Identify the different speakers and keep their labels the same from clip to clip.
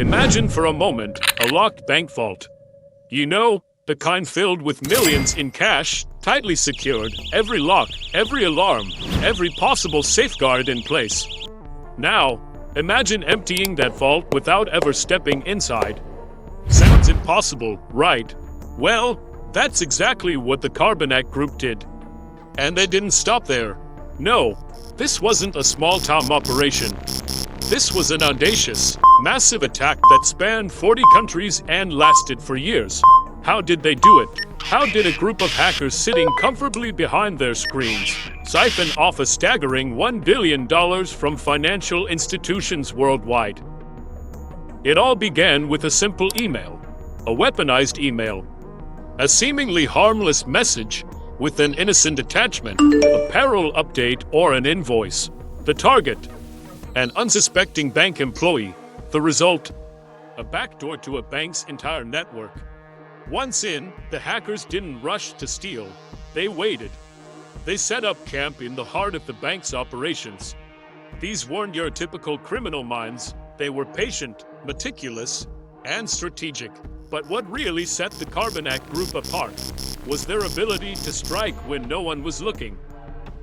Speaker 1: Imagine for a moment a locked bank vault. You know, the kind filled with millions in cash, tightly secured, every lock, every alarm, every possible safeguard in place. Now, imagine emptying that vault without ever stepping inside. Sounds impossible, right? Well, that's exactly what the Carbanak Group did. And they didn't stop there. No, this wasn't a small-time operation. This was an audacious, massive attack that spanned 40 countries and lasted for years. How did they do it? How did a group of hackers sitting comfortably behind their screens siphon off a staggering $1 billion from financial institutions worldwide? It all began with a simple email, a weaponized email. A seemingly harmless message with an innocent attachment, a payroll update, or an invoice. The target, an unsuspecting bank employee. The result, a backdoor to a bank's entire network. Once in, the hackers didn't rush to steal. They waited. They set up camp in the heart of the bank's operations. These weren't your typical criminal minds. They were patient, meticulous, and strategic. But what really set the Carbanak Group apart was their ability to strike when no one was looking.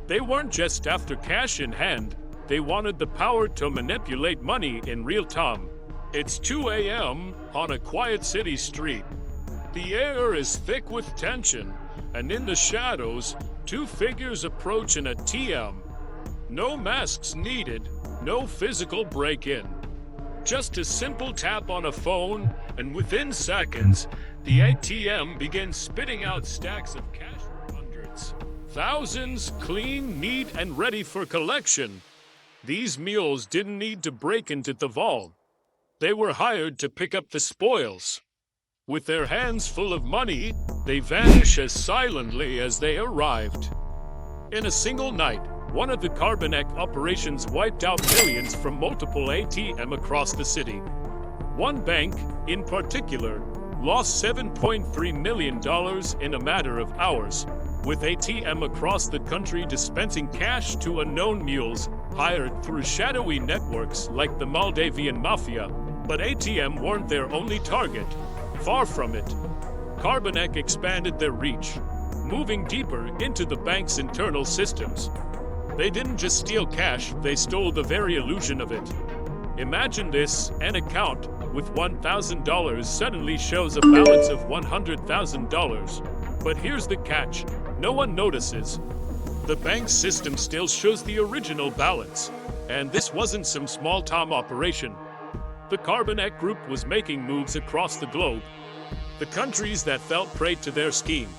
Speaker 1: They weren't just after cash in hand. They wanted the power to manipulate money in real time. It's 2 a.m. on a quiet city street. The air is thick with tension, and in the shadows, two figures approach an ATM. No masks needed, no physical break-in. Just a simple tap on a phone, and within seconds, the ATM begins spitting out stacks of cash for hundreds. Thousands, clean, neat, and ready for collection. These mules didn't need to break into the vault. They were hired to pick up the spoils. With their hands full of money, they vanish as silently as they arrived. In a single night, one of the Carbanak operations wiped out millions from multiple ATM across the city. One bank, in particular, lost $7.3 million in a matter of hours, with ATM across the country dispensing cash to unknown mules hired through shadowy networks like the Moldavian Mafia. But ATM weren't their only target. Far from it. Carbanak expanded their reach, moving deeper into the bank's internal systems. They didn't just steal cash, they stole the very illusion of it. Imagine this, an account with $1,000 suddenly shows a balance of $100,000. But here's the catch, no one notices. The bank's system still shows the original balance, and this wasn't some small-time operation. The Carbanak Group was making moves across the globe. The countries that fell prey to their scheme.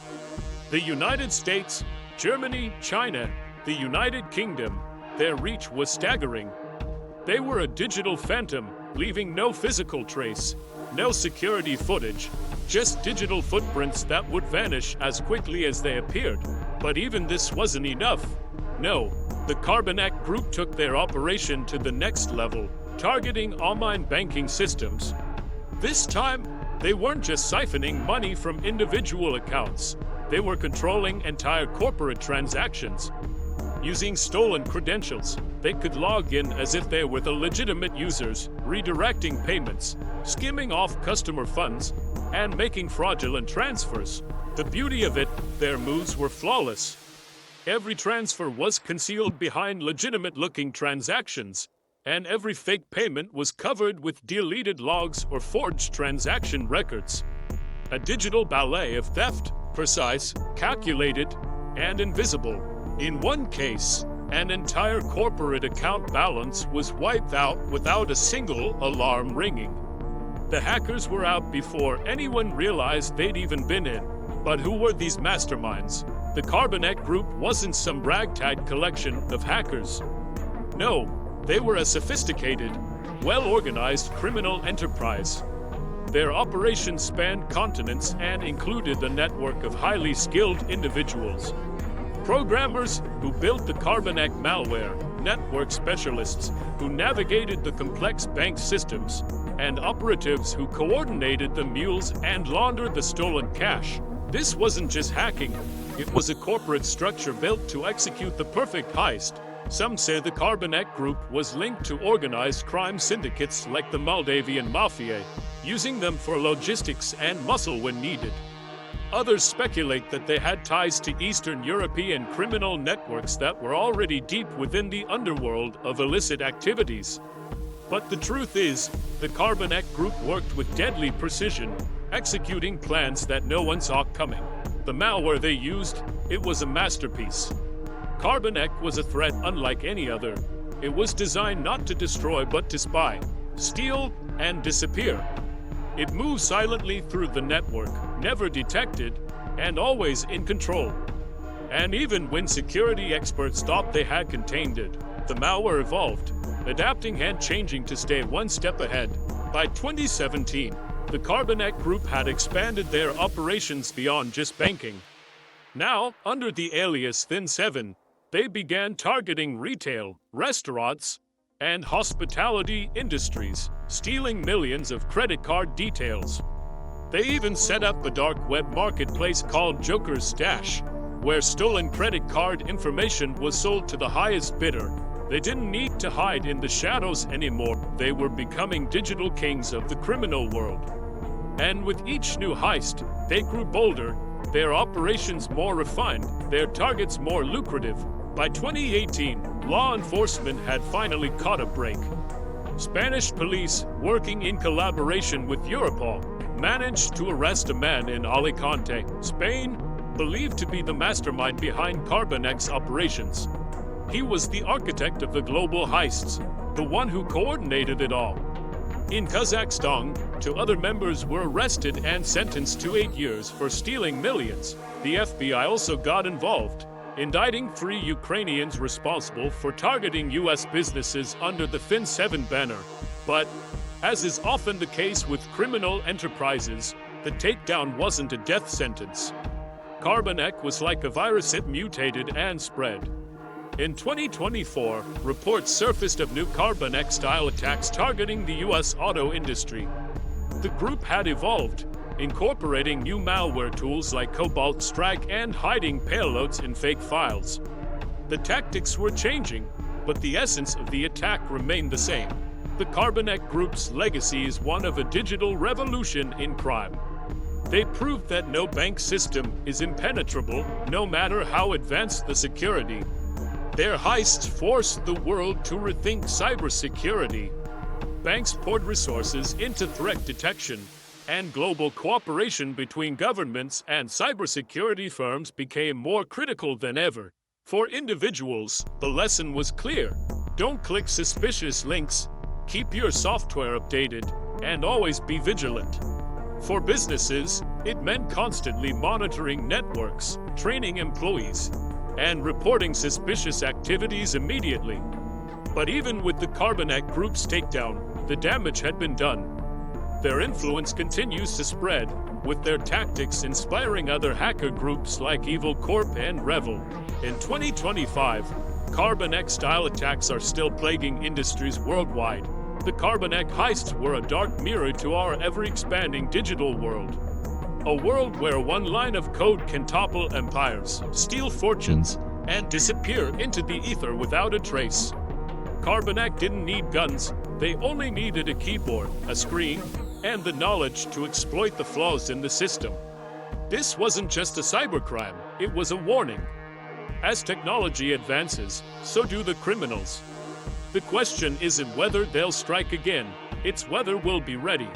Speaker 1: The United States, Germany, China, the United Kingdom, their reach was staggering. They were a digital phantom, leaving no physical trace, no security footage, just digital footprints that would vanish as quickly as they appeared. But even this wasn't enough. No, the Carbanak Group took their operation to the next level, targeting online banking systems. This time, they weren't just siphoning money from individual accounts. They were controlling entire corporate transactions. Using stolen credentials, they could log in as if they were the legitimate users, redirecting payments, skimming off customer funds, and making fraudulent transfers. The beauty of it, their moves were flawless. Every transfer was concealed behind legitimate-looking transactions, and every fake payment was covered with deleted logs or forged transaction records. A digital ballet of theft, precise, calculated, and invisible. In one case, an entire corporate account balance was wiped out without a single alarm ringing. The hackers were out before anyone realized they'd even been in. But who were these masterminds? The Carbanak Group wasn't some ragtag collection of hackers. No, they were a sophisticated, well-organized criminal enterprise. Their operations spanned continents and included a network of highly skilled individuals. Programmers who built the Carbanak malware, network specialists who navigated the complex bank systems, and operatives who coordinated the mules and laundered the stolen cash. This wasn't just hacking, it was a corporate structure built to execute the perfect heist. Some say the Carbanak Group was linked to organized crime syndicates like the Moldavian Mafia, using them for logistics and muscle when needed. Others speculate that they had ties to Eastern European criminal networks that were already deep within the underworld of illicit activities. But the truth is, the Carbanak Group worked with deadly precision, executing plans that no one saw coming. The malware they used, it was a masterpiece. Carbanak was a threat unlike any other. It was designed not to destroy but to spy, steal, and disappear. It moved silently through the network, never detected, and always in control. And even when security experts thought they had contained it, the malware evolved, adapting and changing to stay one step ahead. By 2017, the Carbanak Group had expanded their operations beyond just banking. Now, under the alias Thin7, they began targeting retail, restaurants, and hospitality industries, stealing millions of credit card details. They even set up a dark web marketplace called Joker's Stash, where stolen credit card information was sold to the highest bidder. They didn't need to hide in the shadows anymore. They were becoming digital kings of the criminal world. And with each new heist, they grew bolder, their operations more refined, their targets more lucrative. By 2018, law enforcement had finally caught a break. Spanish police, working in collaboration with Europol, managed to arrest a man in Alicante, Spain, believed to be the mastermind behind Carbanak's operations. He was the architect of the global heists, the one who coordinated it all. In Kazakhstan, two other members were arrested and sentenced to 8 years for stealing millions. The FBI also got involved, indicting 3 Ukrainians responsible for targeting U.S. businesses under the Fin7 banner. But, as is often the case with criminal enterprises, the takedown wasn't a death sentence. Carbanak was like a virus, it mutated and spread. In 2024, reports surfaced of new Carbanak-style attacks targeting the U.S. auto industry. The group had evolved, incorporating new malware tools like Cobalt Strike and hiding payloads in fake files. The tactics were changing, but the essence of the attack remained the same. The Carbanak Group's legacy is one of a digital revolution in crime. They proved that no bank system is impenetrable, no matter how advanced the security. Their heists forced the world to rethink cybersecurity. Banks poured resources into threat detection, and global cooperation between governments and cybersecurity firms became more critical than ever. For individuals, the lesson was clear. Don't click suspicious links, keep your software updated, and always be vigilant. For businesses, it meant constantly monitoring networks, training employees, and reporting suspicious activities immediately. But even with the Carbanak Group's takedown, the damage had been done. Their influence continues to spread, with their tactics inspiring other hacker groups like Evil Corp and Revel. In 2025, Carbanak-style attacks are still plaguing industries worldwide. The Carbanak heists were a dark mirror to our ever-expanding digital world. A world where one line of code can topple empires, steal fortunes, and disappear into the ether without a trace. Carbanak didn't need guns, they only needed a keyboard, a screen, and the knowledge to exploit the flaws in the system. This wasn't just a cybercrime, it was a warning. As technology advances, so do the criminals. The question isn't whether they'll strike again, it's whether we'll be ready.